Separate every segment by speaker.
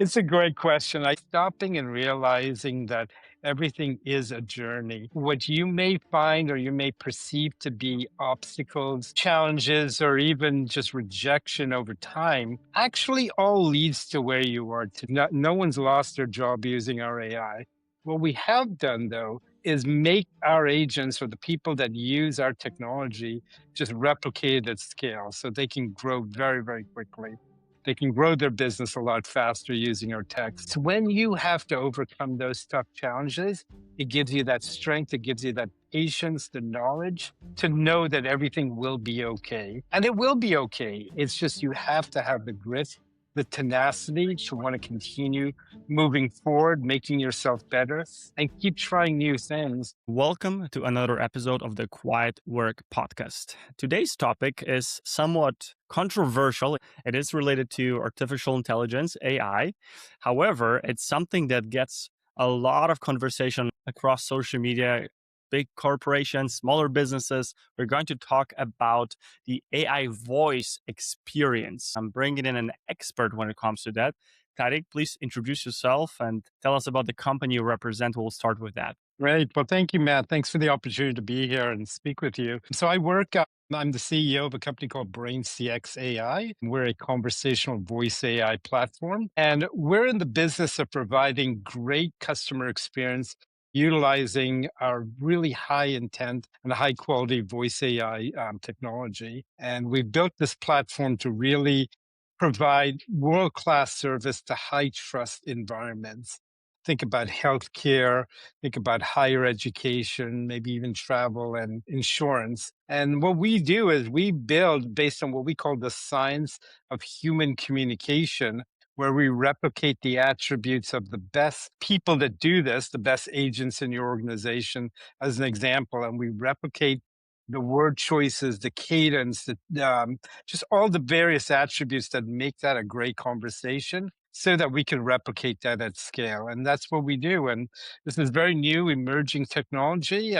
Speaker 1: It's a great question. I stopping and realizing that everything is a journey. What you may find or you may perceive to be obstacles, challenges, or even just rejection over time actually all leads to where you are. No one's lost their job using our AI. What we have done, though, is make our agents or the people that use our technology just replicate it at scale so they can grow very, very quickly. They can grow their business a lot faster using our tech. So when you have to overcome those tough challenges, it gives you that strength, it gives you that patience, the knowledge to know that everything will be okay. And it will be okay. It's just you have to have the grit, the tenacity to want to continue moving forward, making yourself better, and keep trying new things.
Speaker 2: Welcome to another episode of the Quiet Work Podcast. Today's topic is somewhat controversial. It is related to artificial intelligence, AI. However, it's something that gets a lot of conversation across social media, big corporations, smaller businesses. We're going to talk about the AI voice experience. I'm bringing in an expert when it comes to that. Tariq, please introduce yourself and tell us about the company you represent. We'll start with that.
Speaker 1: Great. Well, thank you, Matt. Thanks for the opportunity to be here and speak with you. So I'm the CEO of a company called BrainCX AI. We're a conversational voice AI platform, and we're in the business of providing great customer experience utilizing our really high intent and high quality voice AI technology. And we've built this platform to really provide world class service to high trust environments. Think about healthcare, think about higher education, maybe even travel and insurance. And what we do is we build based on what we call the science of human communication, where we replicate the attributes of the best people that do this, the best agents in your organization, as an example. And we replicate the word choices, the cadence, just all the various attributes that make that a great conversation so that we can replicate that at scale. And that's what we do. And this is very new, emerging technology.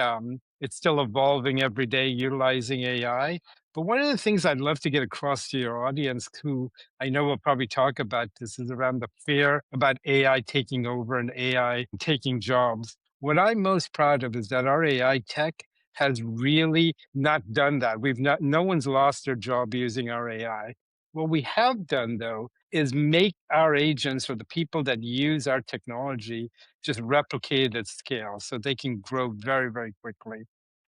Speaker 1: It's still evolving every day, utilizing AI. But one of the things I'd love to get across to your audience, who I know will probably talk about this, is around the fear about AI taking over and AI taking jobs. What I'm most proud of is that our AI tech has really not done that. No one's lost their job using our AI. What we have done, though, is make our agents or the people that use our technology just replicate it at scale so they can grow very, very quickly.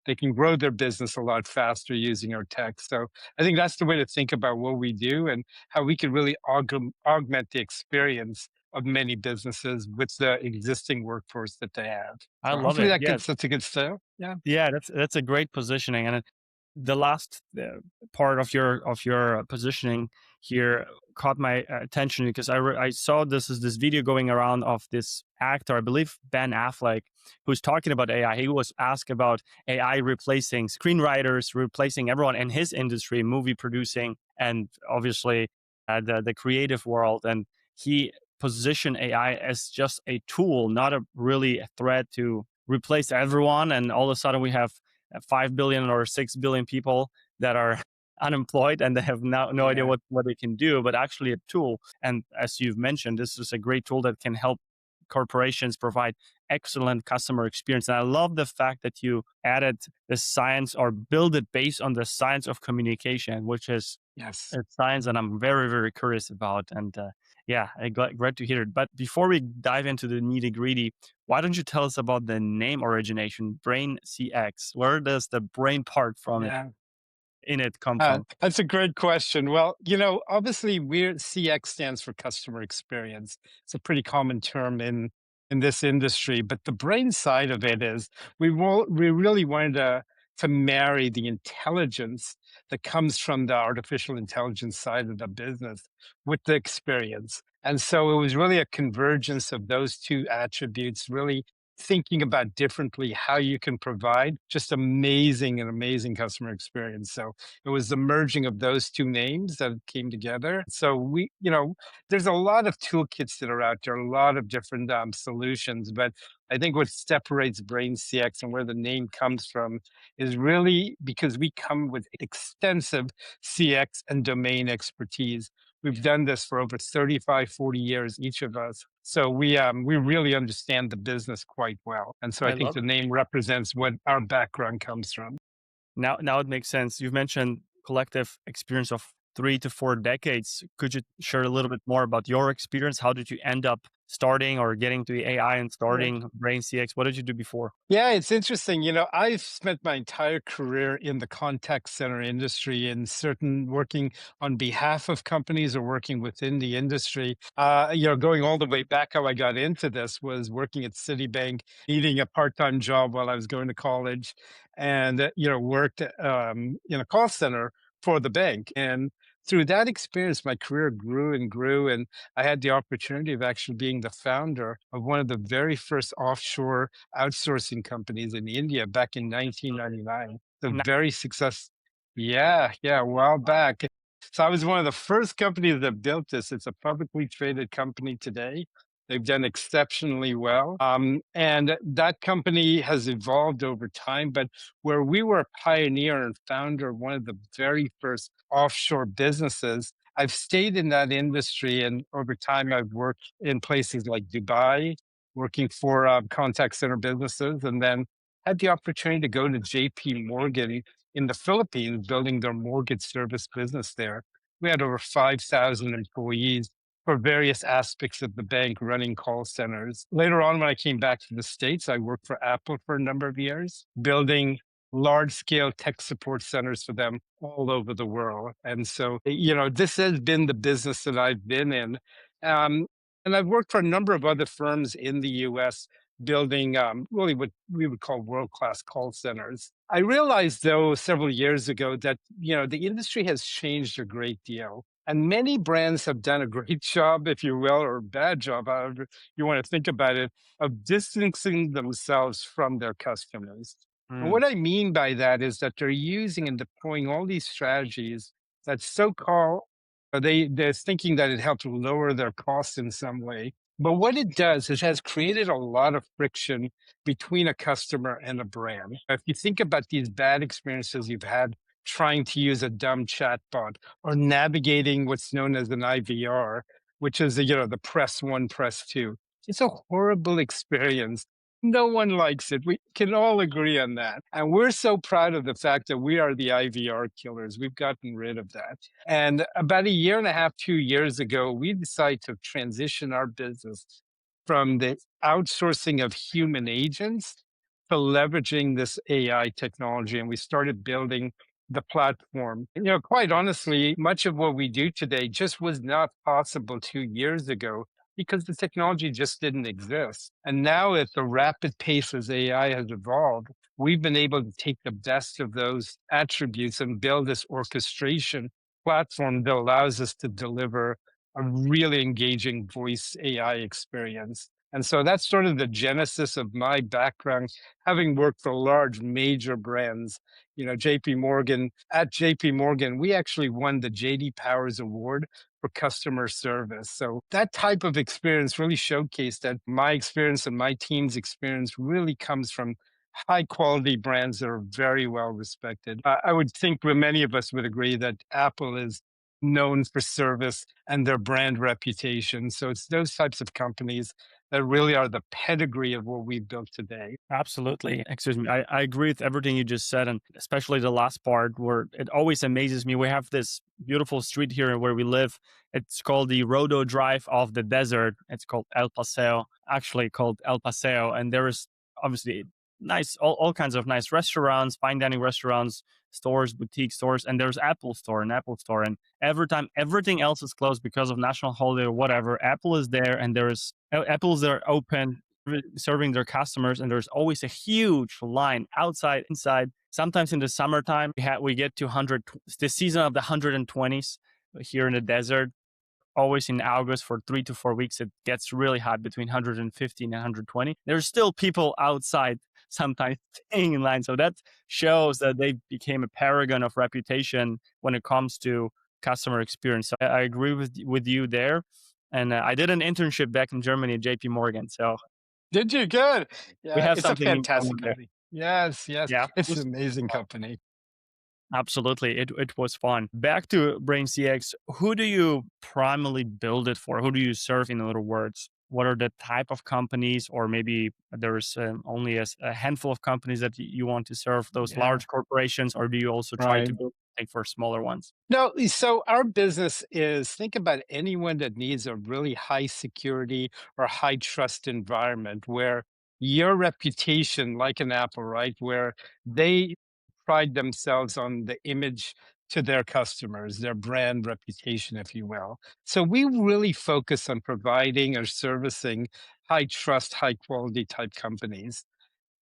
Speaker 1: They can grow their business a lot faster using our tech. So I think that's the way to think about what we do and how we can really augment the experience of many businesses with the existing workforce that they have.
Speaker 2: I
Speaker 1: So
Speaker 2: love
Speaker 1: hopefully
Speaker 2: it. Yeah,
Speaker 1: that's a good start. Yeah.
Speaker 2: yeah, that's a great positioning, and the last part of your positioning here caught my attention because I saw this video going around of this actor, I believe Ben Affleck, who's talking about AI. He was asked about AI replacing screenwriters, replacing everyone in his industry, movie producing, and obviously the creative world, and he positioned AI as just a tool, not a really a threat to replace everyone. And all of a sudden we have 5 billion or 6 billion people that are unemployed and they have no idea
Speaker 1: Yeah.
Speaker 2: what they can do, but actually a tool. And as you've mentioned, this is a great tool that can help corporations provide excellent customer experience. And I love the fact that you added the science or build it based on the science of communication, which is
Speaker 1: Yes.
Speaker 2: a science that I'm very, very curious about. And yeah, glad to hear it. But before we dive into the nitty gritty, why don't you tell us about the name origination, Brain CX? Where does the brain part from it
Speaker 1: Yeah.
Speaker 2: in it come from?
Speaker 1: That's a great question. Well, obviously, CX stands for customer experience. It's a pretty common term in this industry, but the brain side of it is we really wanted to marry the intelligence that comes from the artificial intelligence side of the business with the experience. And so it was really a convergence of those two attributes, really thinking about differently how you can provide just amazing customer experience. So it was the merging of those two names that came together. So there's a lot of toolkits that are out there, a lot of different solutions, but I think what separates Brain CX and where the name comes from is really because we come with extensive CX and domain expertise. We've done this for over 35, 40 years, each of us. So we really understand the business quite well. And so I
Speaker 2: I
Speaker 1: think
Speaker 2: love
Speaker 1: the
Speaker 2: it.
Speaker 1: name represents what our background comes from.
Speaker 2: Now it makes sense. You've mentioned collective experience of 3 to 4 decades. Could you share a little bit more about your experience? How did you end up starting or getting to the AI and starting BrainCX? What did you do before?
Speaker 1: Yeah, it's interesting. I've spent my entire career in the contact center industry in certain working on behalf of companies or working within the industry. Going all the way back, how I got into this was working at Citibank, needing a part-time job while I was going to college, and worked in a call center for the bank. And through that experience, my career grew and grew, and I had the opportunity of actually being the founder of one of the very first offshore outsourcing companies in India back in 1999. The
Speaker 2: Now,
Speaker 1: very success. Yeah, a while back. So I was one of the first companies that built this. It's a publicly traded company today. They've done exceptionally well. And that company has evolved over time. But where we were a pioneer and founder of one of the very first offshore businesses, I've stayed in that industry. And over time, I've worked in places like Dubai, working for contact center businesses, and then had the opportunity to go to JP Morgan in the Philippines, building their mortgage service business there. We had over 5,000 employees for various aspects of the bank running call centers. Later on, when I came back to the States, I worked for Apple for a number of years, building large scale tech support centers for them all over the world. And so, this has been the business that I've been in. Um, and I've worked for a number of other firms in the US building really what we would call world-class call centers. I realized, though, several years ago that, the industry has changed a great deal. And many brands have done a great job, if you will, or a bad job, however you want to think about it, of distancing themselves from their customers. And
Speaker 2: mm,
Speaker 1: what I mean by that is that they're using and deploying all these strategies that so-called they're thinking that it helps lower their costs in some way. But what it does is has created a lot of friction between a customer and a brand. If you think about these bad experiences you've had trying to use a dumb chatbot or navigating what's known as an IVR, which is the press one, press two. It's a horrible experience. No one likes it. We can all agree on that. And we're so proud of the fact that we are the IVR killers. We've gotten rid of that. And about a year and a half, 2 years ago, we decided to transition our business from the outsourcing of human agents to leveraging this AI technology. And we started building the platform. Quite honestly, much of what we do today just was not possible 2 years ago because the technology just didn't exist. And now, at the rapid pace as AI has evolved, we've been able to take the best of those attributes and build this orchestration platform that allows us to deliver a really engaging voice AI experience. And so that's sort of the genesis of my background, having worked for large major brands, JP Morgan. At JP Morgan, we actually won the JD Powers Award for customer service. So that type of experience really showcased that my experience and my team's experience really comes from high quality brands that are very well respected. I would think that many of us would agree that Apple is known for service and their brand reputation. So it's those types of companies that really are the pedigree of what we've built today.
Speaker 2: absolutely. Excuse me. I agree with everything you just said, and especially the last part where it always amazes me. We have this beautiful street here where we live. It's called the Rodo Drive of the Desert. It's called El Paseo, actually called El Paseo. And there is obviously nice, all kinds of nice restaurants, fine dining restaurants, stores, boutique stores, and there's an Apple store. And every time everything else is closed because of national holiday or whatever, Apple is there and Apple's there open serving their customers, and there's always a huge line outside, inside. Sometimes in the summertime, we get to 100, the season of the 120s here in the desert. Always in August for 3 to 4 weeks, it gets really hot between 150 and 120. There's still people outside sometimes staying in line. So that shows that they became a paragon of reputation when it comes to customer experience. So I agree with you there. And I did an internship back in Germany at JP Morgan. So
Speaker 1: Did you? Good.
Speaker 2: we
Speaker 1: Yeah,
Speaker 2: have
Speaker 1: it's a
Speaker 2: something in common
Speaker 1: fantastic
Speaker 2: there.
Speaker 1: company. Yes,
Speaker 2: Yeah.
Speaker 1: it's an amazing company.
Speaker 2: Absolutely. It was fun. Back to BrainCX, who do you primarily build it for? Who do you serve, in other words? What are the type of companies, or maybe there's only a handful of companies that you want to serve, those
Speaker 1: Yeah.
Speaker 2: large corporations, or do you also try to
Speaker 1: Right.
Speaker 2: build something for smaller ones?
Speaker 1: No, so our business is think about anyone that needs a really high security or high trust environment where your reputation, like an Apple, right, where they pride themselves on the image to their customers, their brand reputation, if you will. So we really focus on providing or servicing high trust, high quality type companies.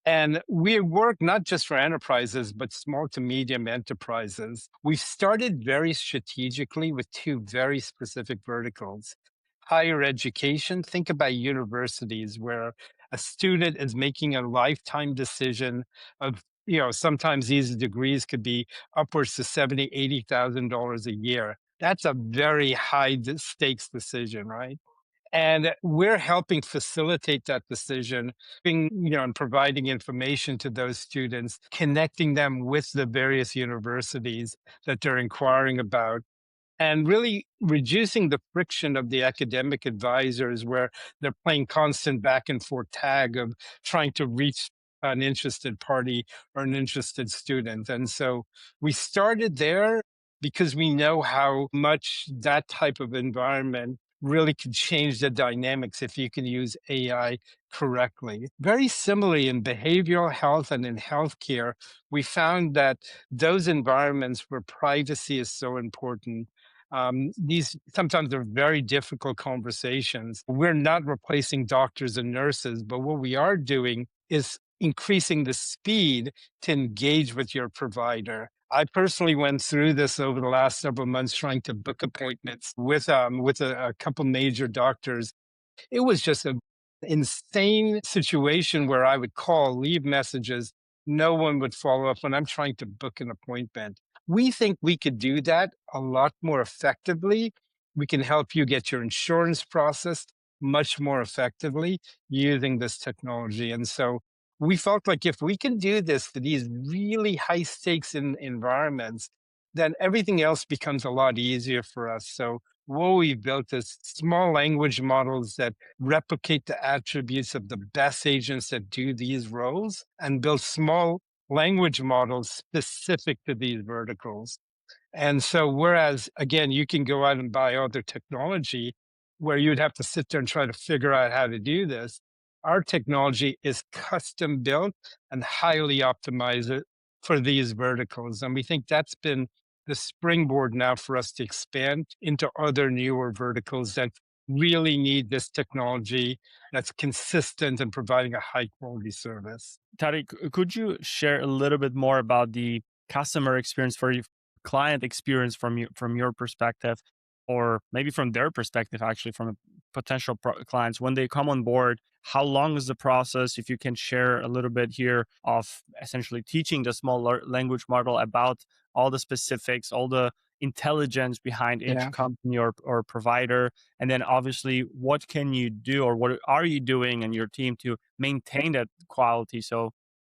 Speaker 1: And we work not just for enterprises, but small to medium enterprises. We've started very strategically with two very specific verticals. Higher education, think about universities where a student is making a lifetime decision of, sometimes these degrees could be upwards to 70, $80,000 a year. That's a very high stakes decision, right? And we're helping facilitate that decision, and providing information to those students, connecting them with the various universities that they're inquiring about, and really reducing the friction of the academic advisors where they're playing constant back and forth tag of trying to reach an interested party or an interested student. And so we started there because we know how much that type of environment really could change the dynamics if you can use AI correctly. Very similarly in behavioral health and in healthcare, we found that those environments where privacy is so important, these sometimes are very difficult conversations. We're not replacing doctors and nurses, but what we are doing is increasing the speed to engage with your provider. I personally went through this over the last several months trying to book appointments with a couple major doctors. It was just an insane situation where I would call, leave messages, no one would follow up when I'm trying to book an appointment. We think we could do that a lot more effectively. We can help you get your insurance processed much more effectively using this technology. And so we felt like if we can do this for these really high stakes environments, then everything else becomes a lot easier for us. So what we've built is small language models that replicate the attributes of the best agents that do these roles and build small language models specific to these verticals. And so, whereas again, you can go out and buy other technology where you'd have to sit there and try to figure out how to do this, our technology is custom built and highly optimized for these verticals. And we think that's been the springboard now for us to expand into other newer verticals that really need this technology that's consistent and providing a high quality service.
Speaker 2: Tariq, could you share a little bit more about the customer experience for you, client experience from your perspective, or maybe from their perspective, actually from a potential clients when they come on board? How long is the process? If you can share a little bit here of essentially teaching the small language model about all the specifics, all the intelligence behind each
Speaker 1: Yeah.
Speaker 2: company or provider, and then obviously what can you do or what are you doing and your team to maintain that quality, so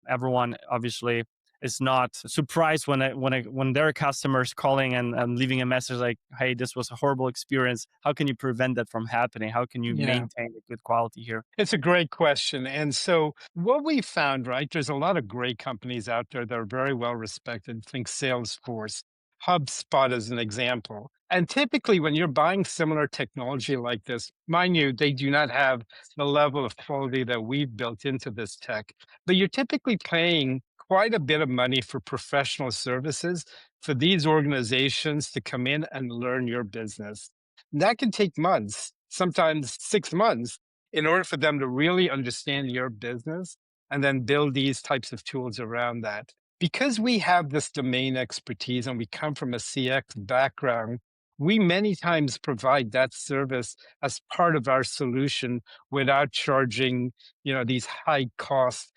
Speaker 2: everyone obviously is not surprised when their customers calling and leaving a message like, hey, this was a horrible experience. How can you prevent that from happening? How can you
Speaker 1: Yeah.
Speaker 2: maintain a good quality here?
Speaker 1: It's a great question. And so, what we found, right, there's a lot of great companies out there that are very well respected. Think Salesforce, HubSpot as an example. And typically, when you're buying similar technology like this, mind you, they do not have the level of quality that we've built into this tech, but you're typically paying quite a bit of money for professional services for these organizations to come in and learn your business. That can take months, sometimes 6 months in order for them to really understand your business and then build these types of tools around that. Because we have this domain expertise and we come from a CX background, we many times provide that service as part of our solution without charging, these high cost,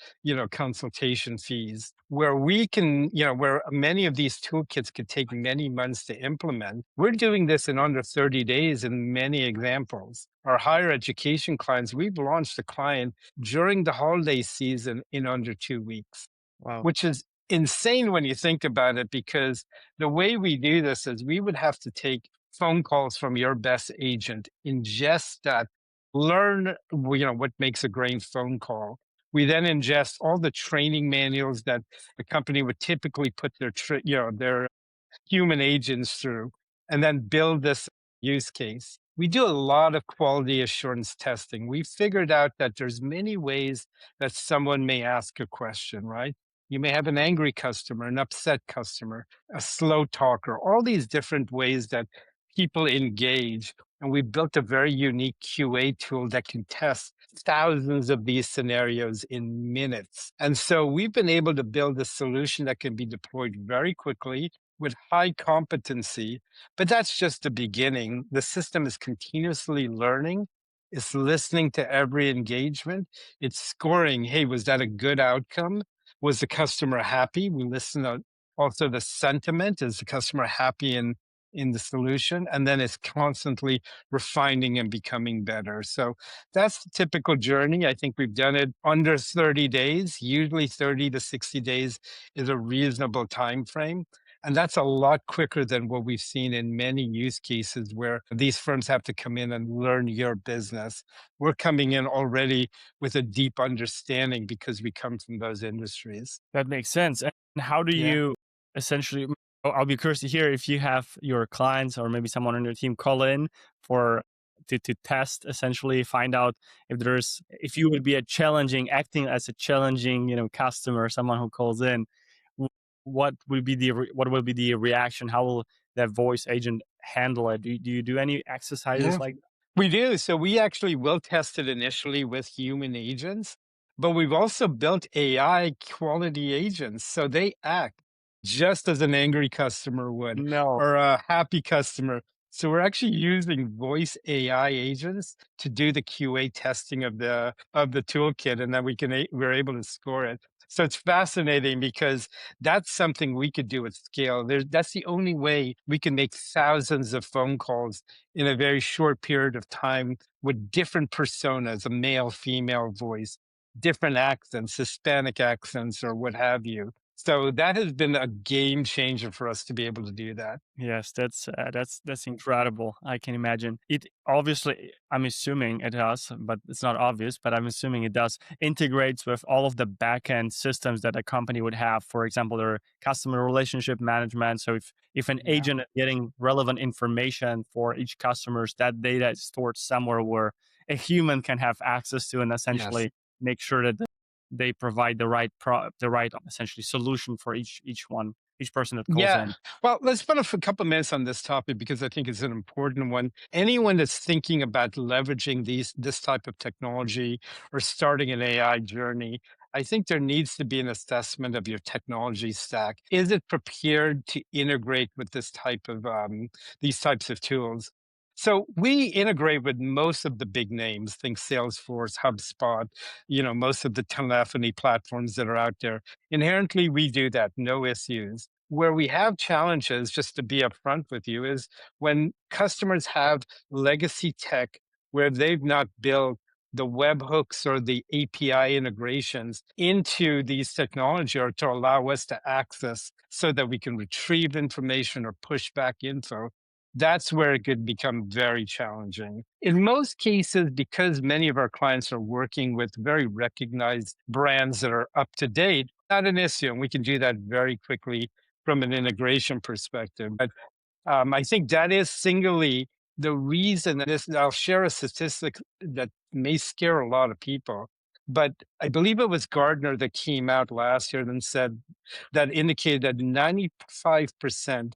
Speaker 1: consultation fees. Where we can, where many of these toolkits could take many months to implement, we're doing this in under 30 days in many examples. Our higher education clients, we've launched a client during the holiday season in under 2 weeks,
Speaker 2: Wow.
Speaker 1: which is insane when you think about it, because the way we do this is we would have to take phone calls from your best agent, ingest that, learn what makes a great phone call. We then ingest all the training manuals that the company would typically put their human agents through, and then build this use case. We do a lot of quality assurance testing. We figured out that there's many ways that someone may ask a question, right? You may have an angry customer, an upset customer, a slow talker, all these different ways that people engage. And we built a very unique QA tool that can test thousands of these scenarios in minutes. And so we've been able to build a solution that can be deployed very quickly with high competency. But that's just the beginning. The system is continuously learning. It's listening to every engagement. It's scoring, hey, was that a good outcome? Was the customer happy? We listen to also the sentiment. Is the customer happy in the solution? And then it's constantly refining and becoming better. So that's the typical journey. I think we've done it under 30 days. Usually 30 to 60 days is a reasonable time frame. And that's a lot quicker than what we've seen in many use cases where these firms have to come in and learn your business. We're coming in already with a deep understanding because we come from those industries.
Speaker 2: That makes sense. And how do
Speaker 1: Yeah.
Speaker 2: you essentially? I'll be curious to hear if you have your clients or maybe someone on your team call in for to test, essentially find out if you would be acting as a challenging customer, someone who calls in. What will be the reaction? How will that voice agent handle it? Do you do any exercises
Speaker 1: Yeah.
Speaker 2: like?
Speaker 1: We do. So we actually will test it initially with human agents, but we've also built AI quality agents. So they act just as an angry customer would
Speaker 2: No.
Speaker 1: or a happy customer. So we're actually using voice AI agents to do the QA testing of the toolkit, and then we're able to score it. So it's fascinating because that's something we could do at scale. That's the only way we can make thousands of phone calls in a very short period of time with different personas, a male, female voice, different accents, Hispanic accents, or what have you. So that has been a game changer for us to be able to do that.
Speaker 2: Yes, that's incredible. I can imagine. It obviously, I'm assuming it does, but it's not obvious, but I'm assuming it does integrates with all of the backend systems that a company would have. For example, their customer relationship management. So if an
Speaker 1: Yeah.
Speaker 2: agent is getting relevant information for each customers, that data is stored somewhere where a human can have access to and
Speaker 1: Yes.
Speaker 2: essentially make sure that they provide the right essentially solution for each person that calls
Speaker 1: Yeah.
Speaker 2: in.
Speaker 1: Well, let's spend a couple minutes on this topic because I think it's an important one. Anyone that's thinking about leveraging this type of technology or starting an AI journey, I think there needs to be an assessment of your technology stack. Is it prepared to integrate with these types of tools? So we integrate with most of the big names, think Salesforce, HubSpot, most of the telephony platforms that are out there. Inherently, we do that, no issues. Where we have challenges, just to be upfront with you, is when customers have legacy tech where they've not built the webhooks or the API integrations into these technology or to allow us to access so that we can retrieve information or push back info. That's where it could become very challenging. In most cases, because many of our clients are working with very recognized brands that are up to date, not an issue. And we can do that very quickly from an integration perspective. But I think that is singly the reason that this. I'll share a statistic that may scare a lot of people, but I believe it was Gardner that came out last year and said that indicated that 95%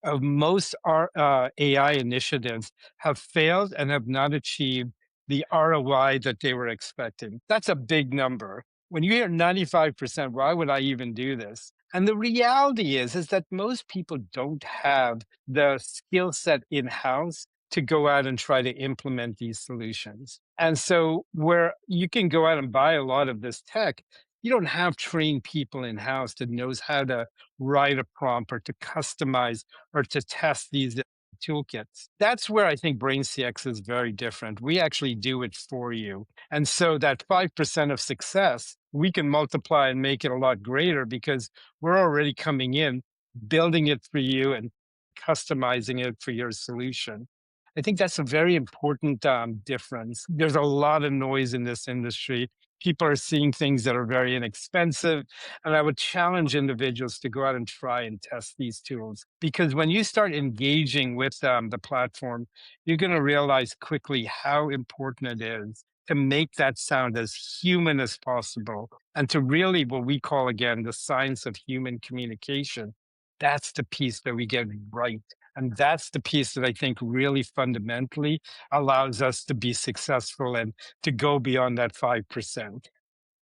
Speaker 1: of most AI initiatives have failed and have not achieved the ROI that they were expecting. That's a big number. When you hear 95%, why would I even do this? And the reality is that most people don't have the skill set in house to go out and try to implement these solutions. And so, where you can go out and buy a lot of this tech, you don't have trained people in house that knows how to write a prompt or to customize or to test these toolkits. That's where I think BrainCX is very different. We actually do it for you. And so that 5% of success, we can multiply and make it a lot greater because we're already coming in, building it for you and customizing it for your solution. I think that's a very important difference. There's a lot of noise in this industry. People are seeing things that are very inexpensive. And I would challenge individuals to go out and try and test these tools. Because when you start engaging with the platform, you're going to realize quickly how important it is to make that sound as human as possible and to really what we call, again, the science of human communication. That's the piece that we get right. And that's the piece that I think really fundamentally allows us to be successful and to go beyond that 5%.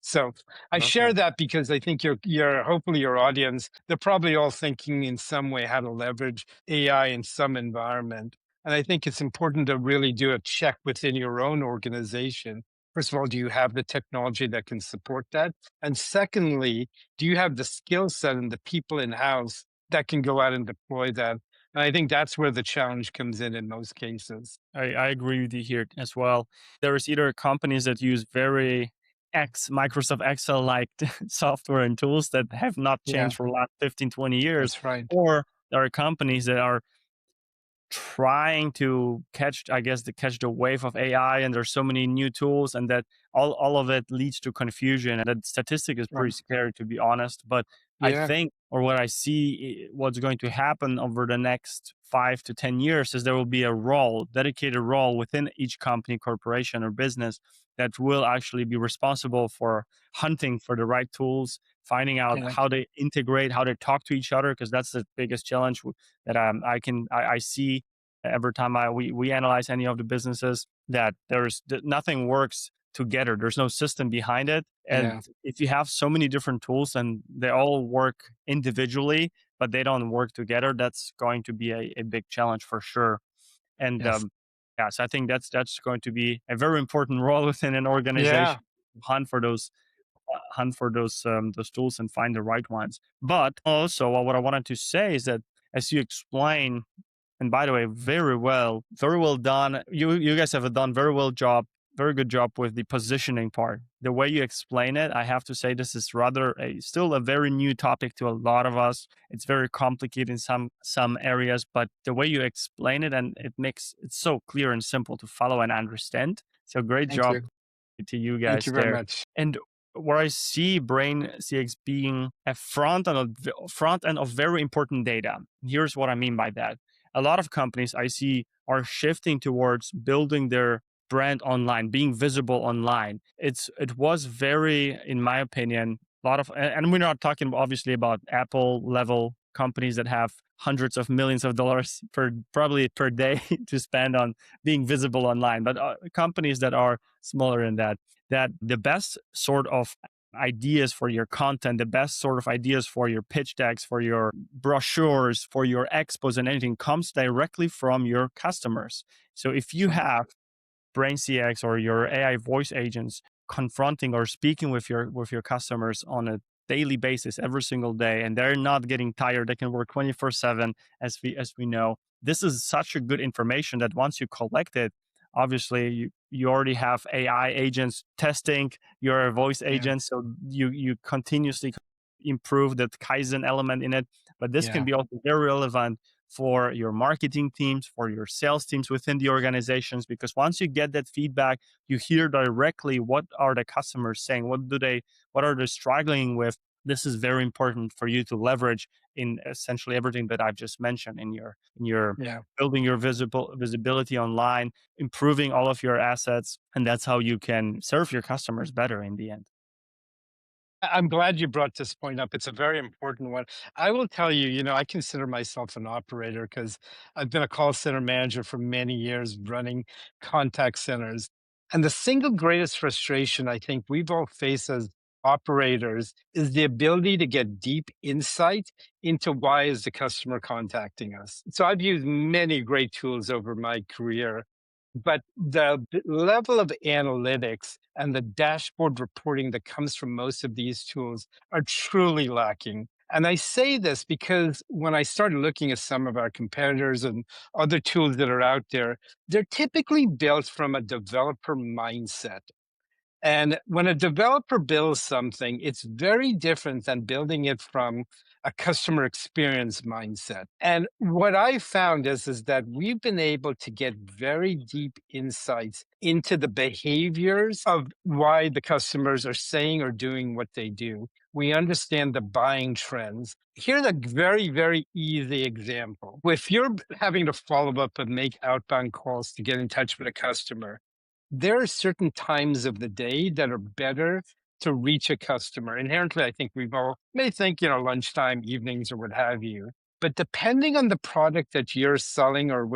Speaker 1: So I share
Speaker 2: Okay.
Speaker 1: that because I think your hopefully your audience, they're probably all thinking in some way how to leverage AI in some environment. And I think it's important to really do a check within your own organization. First of all, do you have the technology that can support that? And secondly, do you have the skill set and the people in house that can go out and deploy that? And I think that's where the challenge comes in most cases.
Speaker 2: I agree with you here as well. There is either companies that use very Microsoft Excel like software and tools that have not
Speaker 1: Yeah,
Speaker 2: changed for the last 15, 20 years,
Speaker 1: that's right.
Speaker 2: or there are companies that are trying to catch, I guess, to catch the wave of AI, and there's so many new tools, and that all of it leads to confusion. And that statistic is
Speaker 1: Right.
Speaker 2: pretty scary, to be honest. But I
Speaker 1: Yeah,
Speaker 2: think, or what I see, what's going to happen over the next 5 to 10 years is there will be a role, dedicated role within each company, corporation, or business that will actually be responsible for hunting for the right tools, finding out
Speaker 1: yeah,
Speaker 2: how they integrate, how they talk to each other, because that's the biggest challenge that I see every time we analyze any of the businesses, that nothing works together. There's no system behind it. And
Speaker 1: yeah.
Speaker 2: if you have so many different tools and they all work individually, but they don't work together, that's going to be a big challenge for sure. And
Speaker 1: Yes.
Speaker 2: yeah, so I think that's going to be a very important role within an
Speaker 1: Yeah.
Speaker 2: organization. Hunt for those tools and find the right ones. But also, what I wanted to say is that as you explain, and by the way, very well done. You guys have done very good job with the positioning part. The way you explain it, I have to say, this is rather still a very new topic to a lot of us. It's very complicated in some areas, but the way you explain it, and it's so clear and simple to follow and understand. So great
Speaker 1: Thank
Speaker 2: job
Speaker 1: you.
Speaker 2: to you
Speaker 1: Thank
Speaker 2: guys
Speaker 1: you very
Speaker 2: there.
Speaker 1: much.
Speaker 2: And where I see Brain CX being a front end of very important data. Here's what I mean by that. A lot of companies I see are shifting towards building their brand online, being visible online. It was very, in my opinion, a lot of, and we're not talking obviously about Apple level companies that have hundreds of millions of dollars probably per day to spend on being visible online, but companies that are smaller than that, that the best sort of ideas for your content, the best sort of ideas for your pitch decks, for your brochures, for your expos and anything comes directly from your customers. So if
Speaker 1: That's
Speaker 2: you
Speaker 1: right.
Speaker 2: have BrainCX or your AI voice agents confronting or speaking with your customers on a daily basis every single day, and they're not getting tired, they can work 24/7, as we know. This is such a good information that once you collect it, obviously you already have AI agents testing your voice
Speaker 1: Yeah.
Speaker 2: agents, so you continuously improve that Kaizen element in it. But this can
Speaker 1: Yeah.
Speaker 2: be also very relevant for your marketing teams, for your sales teams within the organizations, because once you get that feedback, you hear directly what are the customers saying, what are they struggling with. This is very important for you to leverage in essentially everything that I've just mentioned in your
Speaker 1: Yeah.
Speaker 2: building your visibility online, improving all of your assets, and that's how you can serve your customers better in the end.
Speaker 1: I'm glad you brought this point up. It's a very important one. I will tell you, I consider myself an operator because I've been a call center manager for many years running contact centers. And the single greatest frustration I think we've all faced as operators is the ability to get deep insight into why is the customer contacting us. So I've used many great tools over my career, but the level of analytics and the dashboard reporting that comes from most of these tools are truly lacking. And I say this because when I started looking at some of our competitors and other tools that are out there, they're typically built from a developer mindset. And when a developer builds something, it's very different than building it from a customer experience mindset. And what I found is that we've been able to get very deep insights into the behaviors of why the customers are saying or doing what they do. We understand the buying trends. Here's a very, very easy example. If you're having to follow up and make outbound calls to get in touch with a customer, there are certain times of the day that are better to reach a customer. Inherently, I think we've all may think, lunchtime, evenings, or what have you. But depending on the product that you're selling or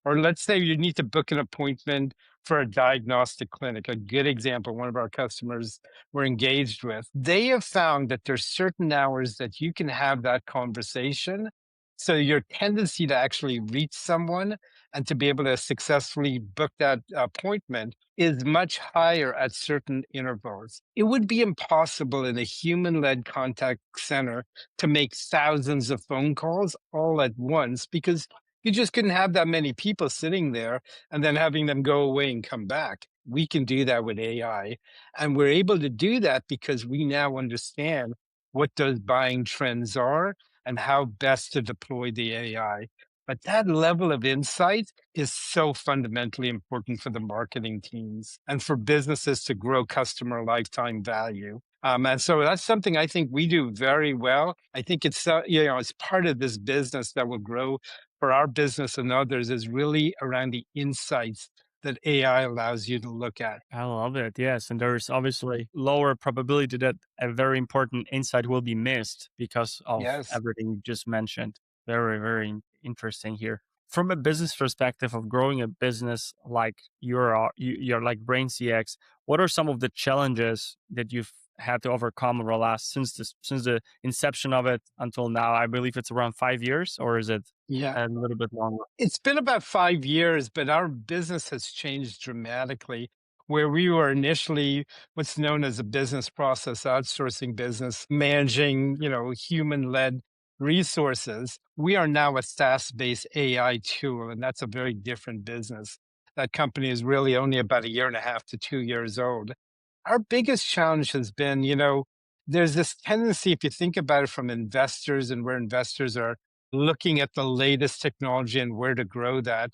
Speaker 1: or let's say you need to book an appointment for a diagnostic clinic, a good example, one of our customers we're engaged with, they have found that there's certain hours that you can have that conversation. So your tendency to actually reach someone and to be able to successfully book that appointment is much higher at certain intervals. It would be impossible in a human led contact center to make thousands of phone calls all at once because you just couldn't have that many people sitting there and then having them go away and come back. We can do that with AI. And we're able to do that because we now understand what those buying trends are and how best to deploy the AI. But that level of insight is so fundamentally important for the marketing teams and for businesses to grow customer lifetime value. And so that's something I think we do very well. I think it's part of this business that will grow for our business and others is really around the insights that AI allows you to look at.
Speaker 2: I love it. Yes. And there's obviously lower probability that a very important insight will be missed because of
Speaker 1: Yes.
Speaker 2: everything you just mentioned. Very, very interesting here. From a business perspective of growing a business like you're like BrainCX, what are some of the challenges that you've had to overcome over the last since the inception of it until now? I believe it's around 5 years, or is it
Speaker 1: Yeah.
Speaker 2: a little bit longer?
Speaker 1: It's been about 5 years, but our business has changed dramatically. Where we were initially what's known as a business process outsourcing business, managing, human-led resources, we are now a SaaS-based AI tool, and that's a very different business. That company is really only about a year and a half to 2 years old. Our biggest challenge has been, there's this tendency, if you think about it from investors and where investors are looking at the latest technology and where to grow that.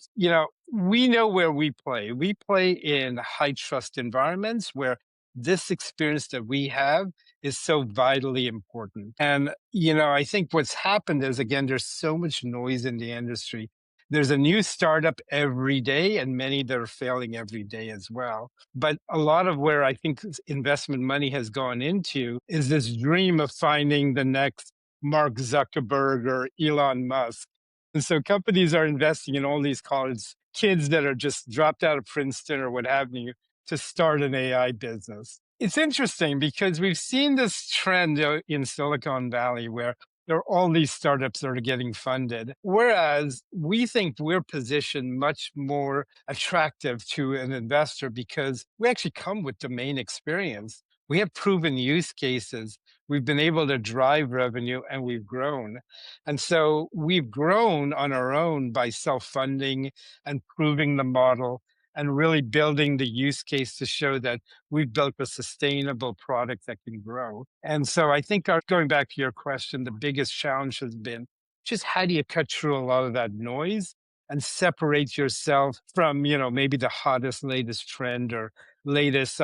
Speaker 1: We know where we play. We play in high trust environments where this experience that we have is so vitally important. And, I think what's happened is, again, there's so much noise in the industry. There's a new startup every day and many that are failing every day as well. But a lot of where I think investment money has gone into is this dream of finding the next Mark Zuckerberg or Elon Musk. And so companies are investing in all these college kids that are just dropped out of Princeton or what have you to start an AI business. It's interesting because we've seen this trend in Silicon Valley where there are all these startups that are getting funded, whereas we think we're positioned much more attractive to an investor because we actually come with domain experience. We have proven use cases. We've been able to drive revenue and we've grown. And so we've grown on our own by self-funding and proving the model and really building the use case to show that we've built a sustainable product that can grow. And so I think going back to your question, the biggest challenge has been just how do you cut through a lot of that noise and separate yourself from, maybe the hottest, latest trend or latest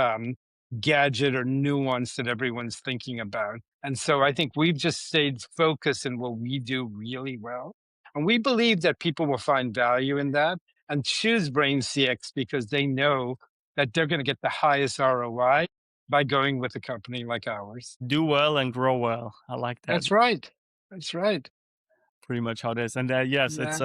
Speaker 1: gadget or nuance that everyone's thinking about. And so I think we've just stayed focused in what we do really well. And we believe that people will find value in that and choose BrainCX because they know that they're going to get the highest ROI by going with a company like ours.
Speaker 2: Do well and grow well. I like that.
Speaker 1: That's right. That's right.
Speaker 2: Pretty much how it is. And yes,
Speaker 1: Yeah.
Speaker 2: it's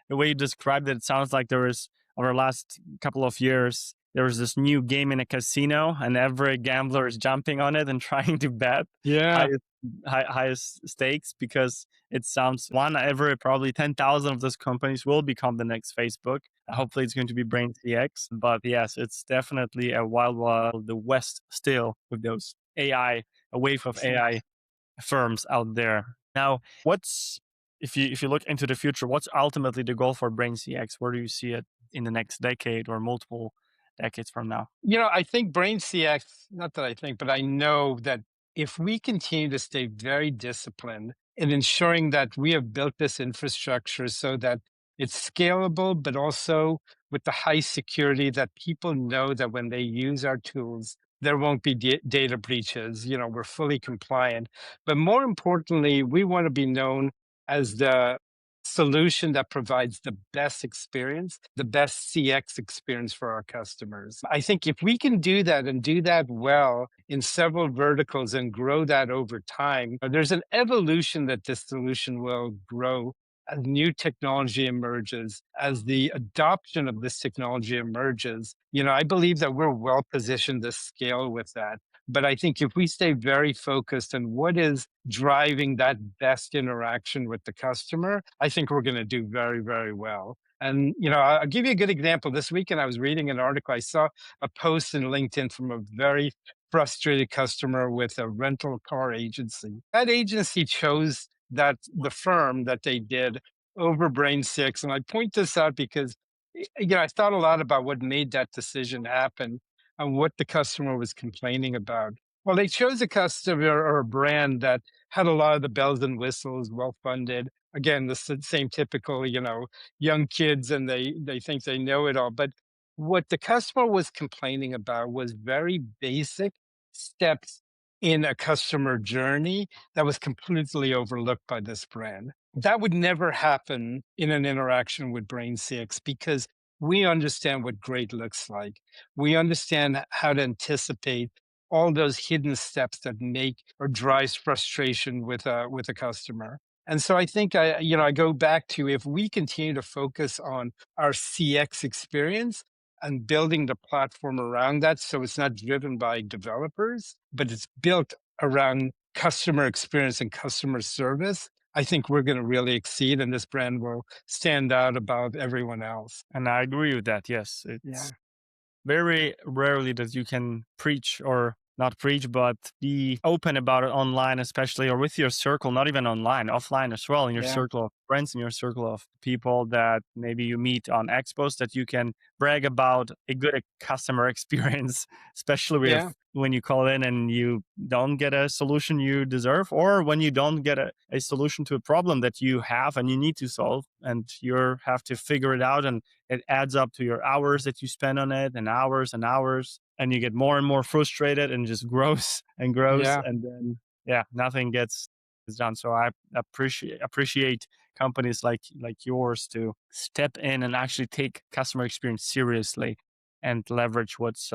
Speaker 2: the way you described it. It sounds like there was over the last couple of years there was this new game in a casino, and every gambler is jumping on it and trying to bet
Speaker 1: Yeah.
Speaker 2: highest highest stakes because it sounds one every probably 10,000 of those companies will become the next Facebook. Hopefully, it's going to be BrainCX. But yes, it's definitely a wild, wild the West still with those AI, a wave of AI firms out there. Now, what's if you look into the future, what's ultimately the goal for BrainCX? Where do you see it in the next decade or multiple decades from now?
Speaker 1: I think BrainCX, not that I think, but I know that if we continue to stay very disciplined in ensuring that we have built this infrastructure so that it's scalable, but also with the high security that people know that when they use our tools, there won't be data breaches. We're fully compliant. But more importantly, we want to be known as the solution that provides the best experience, the best CX experience for our customers. I think if we can do that and do that well in several verticals and grow that over time, there's an evolution that this solution will grow as new technology emerges, as the adoption of this technology emerges. I believe that we're well positioned to scale with that. But I think if we stay very focused on what is driving that best interaction with the customer, I think we're going to do very, very well. And, I'll give you a good example. This weekend, I was reading an article. I saw a post in LinkedIn from a very frustrated customer with a rental car agency. That agency chose the firm that they did over Brain6. And I point this out because, I thought a lot about what made that decision happen and what the customer was complaining about. Well, they chose a customer or a brand that had a lot of the bells and whistles, well funded. Again, the same typical, young kids, and they think they know it all. But what the customer was complaining about was very basic steps in a customer journey that was completely overlooked by this brand. That would never happen in an interaction with BrainCX because we understand what great looks like. We understand how to anticipate all those hidden steps that make or drives frustration with a customer. And so I think I go back to if we continue to focus on our CX experience and building the platform around that so it's not driven by developers, but it's built around customer experience and customer service, I think we're going to really exceed and this brand will stand out above everyone else.
Speaker 2: And I agree with that. Yes,
Speaker 1: Yeah.
Speaker 2: it's very rarely that you can preach or not preach, but be open about it online, especially or with your circle, not even online, offline as well, in your
Speaker 1: Yeah.
Speaker 2: circle of friends, in your circle of people that maybe you meet on expos, that you can brag about a good customer experience, especially
Speaker 1: Yeah.
Speaker 2: when you call in and you don't get a solution you deserve, or when you don't get a solution to a problem that you have and you need to solve, and you have to figure it out, and it adds up to your hours that you spend on it, and hours, and you get more and more frustrated and just grows and grows,
Speaker 1: Yeah.
Speaker 2: and then nothing gets done. So I appreciate companies like yours to step in and actually take customer experience seriously and leverage what's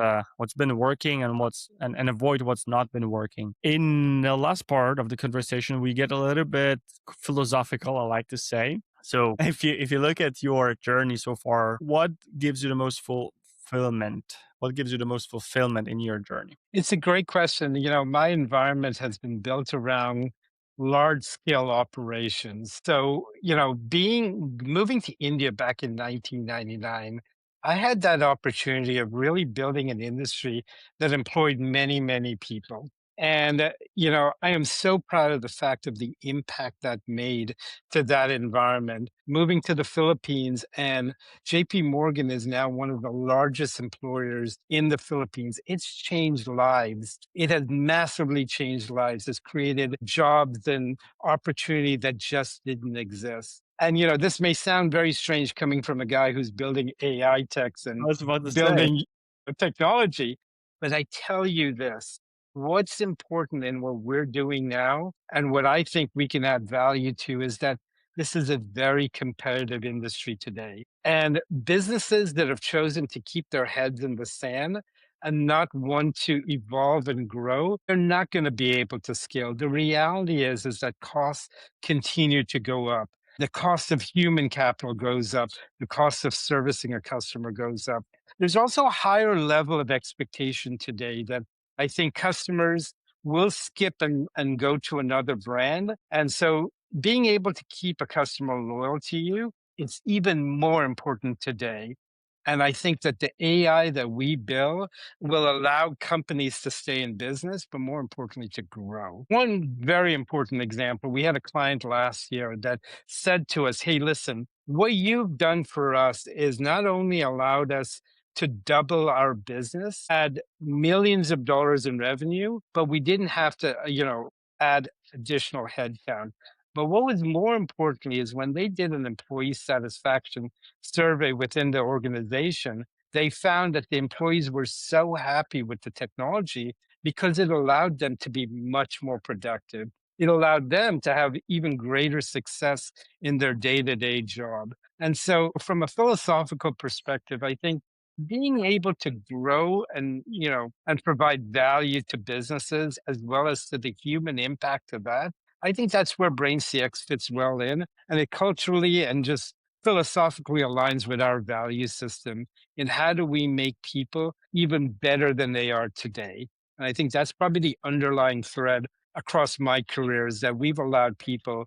Speaker 2: been working and and avoid what's not been working. In the last part of the conversation, we get a little bit philosophical, I like to say. So if you look at your journey so far, what gives you the most fulfillment? What gives you the most fulfillment in your journey?
Speaker 1: It's a great question. My environment has been built around large scale operations. So, being moving to India back in 1999, I had that opportunity of really building an industry that employed many, many people. And, I am so proud of the fact of the impact that made to that environment. Moving to the Philippines, and JP Morgan is now one of the largest employers in the Philippines. It's changed lives. It has massively changed lives. It's created jobs and opportunity that just didn't exist. And this may sound very strange coming from a guy who's building AI techs
Speaker 2: I
Speaker 1: and
Speaker 2: was about to say.
Speaker 1: building technology, but I tell you this, what's important in what we're doing now and what I think we can add value to is that this is a very competitive industry today. And businesses that have chosen to keep their heads in the sand and not want to evolve and grow, they're not going to be able to scale. The reality is that costs continue to go up. The cost of human capital goes up. The cost of servicing a customer goes up. There's also a higher level of expectation today that I think customers will skip and go to another brand. And so being able to keep a customer loyal to you is even more important today. And I think that the AI that we build will allow companies to stay in business, but more importantly, to grow. One very important example, we had a client last year that said to us, hey, listen, what you've done for us is not only allowed us to double our business, add millions of dollars in revenue, but we didn't have to, add additional headcount. But what was more importantly is when they did an employee satisfaction survey within the organization, they found that the employees were so happy with the technology because it allowed them to be much more productive. It allowed them to have even greater success in their day to day job. And so, from a philosophical perspective, I think being able to grow and and provide value to businesses as well as to the human impact of that, I think that's where BrainCX fits well in, and it culturally and just philosophically aligns with our value system in how do we make people even better than they are today. And I think that's probably the underlying thread across my career is that we've allowed people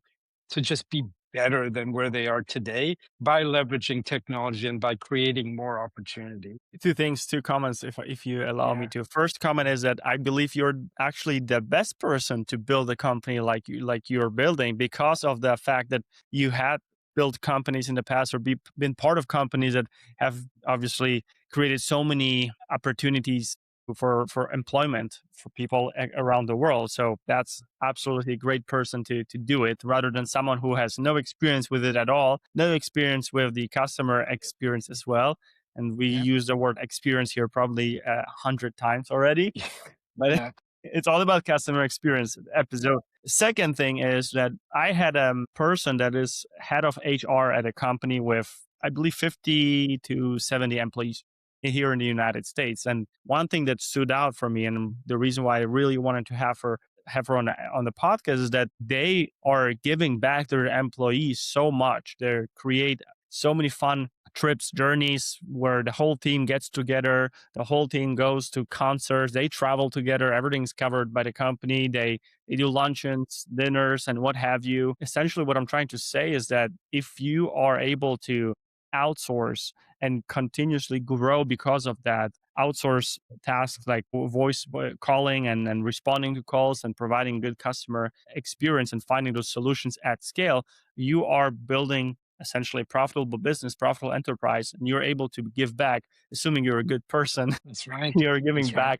Speaker 1: to just be better than where they are today by leveraging technology and by creating more opportunity.
Speaker 2: Two things, two comments, if you allow me
Speaker 1: Yeah.
Speaker 2: to. First comment is that I believe you're actually the best person to build a company like you're building because of the fact that you had built companies in the past or been part of companies that have obviously created so many opportunities for employment for people around the world. So that's absolutely a great person to do it rather than someone who has no experience with it at all, no experience with the customer experience as well. And we
Speaker 1: Yeah.
Speaker 2: use the word experience here probably 100 times already, but
Speaker 1: Yeah.
Speaker 2: it's all about customer experience episode. Second thing is that I had a person that is head of HR at a company with, I believe, 50 to 70 employees here in the United States. And one thing that stood out for me, and the reason why I really wanted to have her on the podcast, is that they are giving back their employees so much. They create so many fun trips, journeys where the whole team gets together, the whole team goes to concerts, they travel together, everything's covered by the company. They do luncheons, dinners, and what have you. Essentially, what I'm trying to say is that if you are able to outsource and continuously grow because of that, outsource tasks like voice calling and responding to calls and providing good customer experience and finding those solutions at scale, you are building essentially a profitable business, profitable enterprise, and you're able to give back, assuming you're a good person.
Speaker 1: That's right.
Speaker 2: You're giving
Speaker 1: That's right.
Speaker 2: back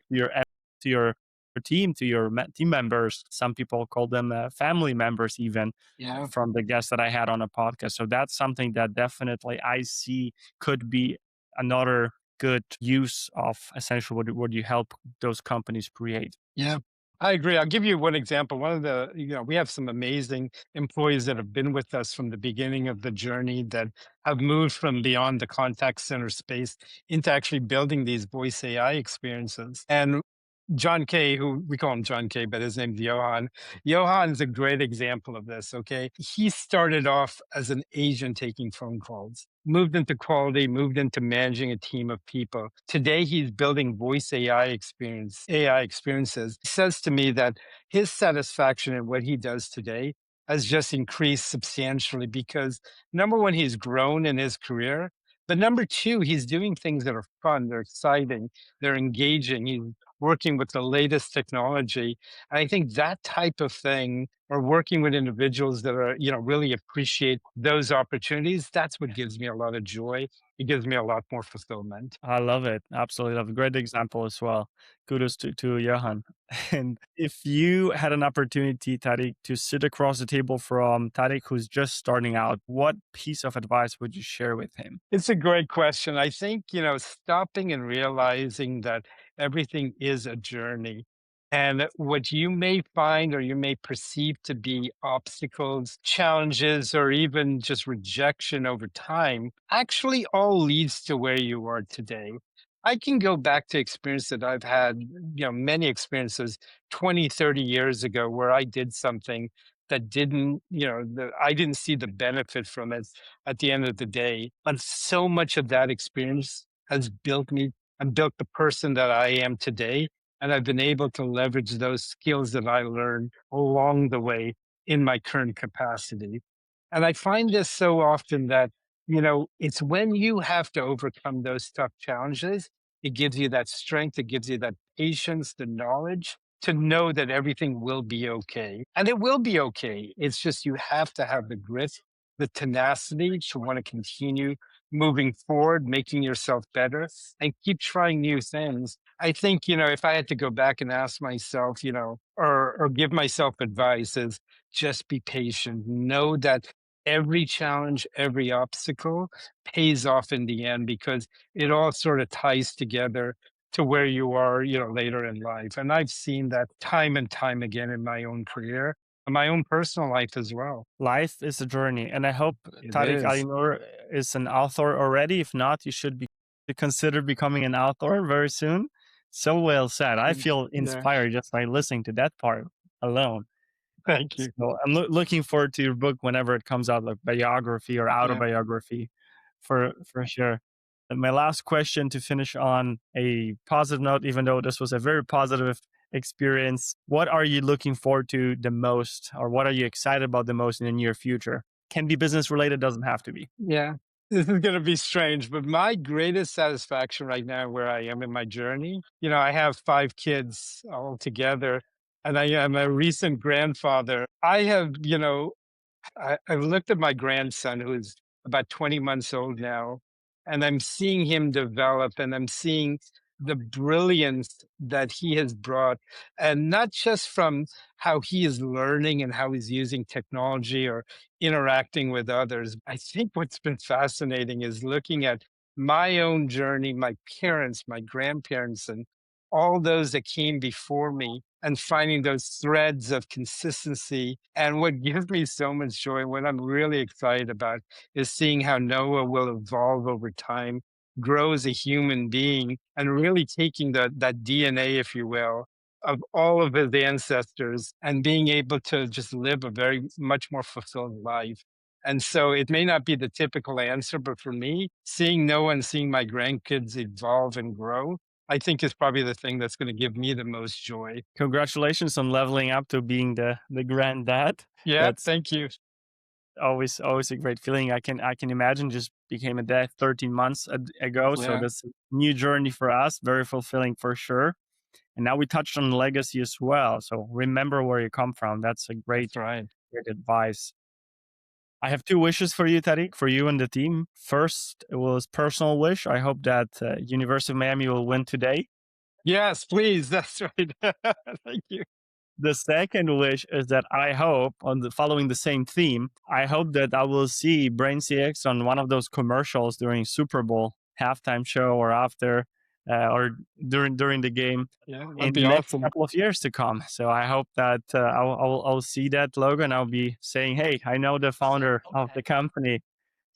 Speaker 2: to your team, to your team members. Some people call them family members, even
Speaker 1: Yeah.
Speaker 2: from the guests that I had on a podcast. So that's something that definitely I see could be another good use of essentially what you help those companies create.
Speaker 1: Yeah, I agree. I'll give you one example. One of the, we have some amazing employees that have been with us from the beginning of the journey that have moved from beyond the contact center space into actually building these voice AI experiences. And John Kay, who we call him John Kay, but his name's Johan. Johan's a great example of this. Okay. He started off as an agent taking phone calls, moved into quality, moved into managing a team of people. Today, he's building voice AI experiences. He says to me that his satisfaction in what he does today has just increased substantially because number one, he's grown in his career. But number two, he's doing things that are fun, they're exciting, they're engaging. He's working with the latest technology. And I think that type of thing, or working with individuals that are, really appreciate those opportunities, that's what gives me a lot of joy. It gives me a lot more fulfillment.
Speaker 2: I love it. Absolutely love it. Great example as well. Kudos to Johan. And if you had an opportunity, Tariq, to sit across the table from Tariq, who's just starting out, what piece of advice would you share with him?
Speaker 1: It's a great question. I think, stopping and realizing that everything is a journey. And what you may find or you may perceive to be obstacles, challenges, or even just rejection over time actually all leads to where you are today. I can go back to experience that I've had, many experiences 20, 30 years ago where I did something that didn't, that I didn't see the benefit from it at the end of the day. And so much of that experience has built me and built the person that I am today. And I've been able to leverage those skills that I learned along the way in my current capacity. And I find this so often that it's when you have to overcome those tough challenges, it gives you that strength, it gives you that patience, the knowledge to know that everything will be okay. And it will be okay. It's just you have to have the grit, the tenacity to want to continue moving forward, making yourself better, and keep trying new things. I think, if I had to go back and ask myself, or give myself advice, is just be patient. Know that every challenge, every obstacle pays off in the end because it all sort of ties together to where you are, later in life. And I've seen that time and time again in my own career and my own personal life as well.
Speaker 2: Life is a journey, and I hope
Speaker 1: It
Speaker 2: Tariq
Speaker 1: is.
Speaker 2: Alinur is an author already. If not, you should be consider becoming an author very soon. So well said. I
Speaker 1: Mm,
Speaker 2: feel
Speaker 1: yeah.
Speaker 2: inspired just by listening to that part alone.
Speaker 1: Thank you.
Speaker 2: So I'm looking forward to your book whenever it comes out, like biography or
Speaker 1: Yeah.
Speaker 2: autobiography, for sure. And my last question to finish on a positive note, even though this was a very positive experience, what are you looking forward to the most, or what are you excited about the most in the near future? Can be business related, doesn't have to be.
Speaker 1: Yeah. This is going to be strange, but my greatest satisfaction right now, where I am in my journey, I have 5 kids all together, and I am a recent grandfather. I've looked at my grandson, who is about 20 months old now, and I'm seeing him develop, and I'm seeing the brilliance that he has brought, and not just from how he is learning and how he's using technology or interacting with others. I think what's been fascinating is looking at my own journey, my parents, my grandparents, and all those that came before me, and finding those threads of consistency. And what gives me so much joy, what I'm really excited about, is seeing how Noah will evolve over time, grow as a human being, and really taking that DNA, if you will, of all of his ancestors and being able to just live a very much more fulfilled life. And so it may not be the typical answer, but for me, seeing Noah and seeing my grandkids evolve and grow, I think is probably the thing that's going to give me the most joy.
Speaker 2: Congratulations on leveling up to being the granddad.
Speaker 1: Yeah,
Speaker 2: That's
Speaker 1: thank you.
Speaker 2: always a great feeling. I can imagine. Just became a dad 13 months ago, so
Speaker 1: Yeah,
Speaker 2: that's a new journey for us. Very fulfilling for sure. And now we touched on legacy as well. So remember where you come from. That's a
Speaker 1: that's right.
Speaker 2: great advice. I have two wishes for you, Tariq, for you and the team. First, it was personal wish. I hope that University of Miami will win today.
Speaker 1: Yes, please. That's right. Thank you.
Speaker 2: The second wish is that I hope, following the same theme, I hope that I will see BrainCX on one of those commercials during Super Bowl halftime show or after, or during the game
Speaker 1: Yeah, that'd
Speaker 2: in
Speaker 1: be
Speaker 2: the next
Speaker 1: awesome.
Speaker 2: couple of years to come. So I hope that I'll see that logo and I'll be saying, "Hey, I know the founder of the company.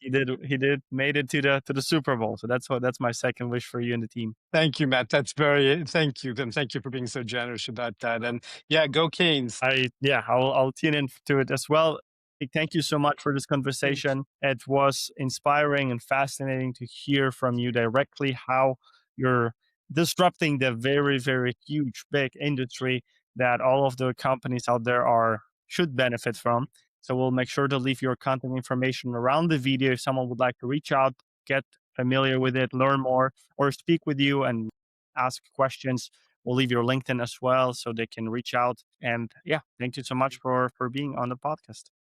Speaker 2: He did made it to the Super Bowl." So that's my second wish for you and the team.
Speaker 1: Thank you, Matt. Thank you. And thank you for being so generous about that. And yeah, go Canes.
Speaker 2: I'll tune in to it as well. Hey, thank you so much for this conversation. It was inspiring and fascinating to hear from you directly how you're disrupting the very huge big industry that all of the companies out there are should benefit from. So we'll make sure to leave your contact information around the video if someone would like to reach out, get familiar with it, learn more, or speak with you and ask questions. We'll leave your LinkedIn as well so they can reach out. And yeah, thank you so much for being on the podcast.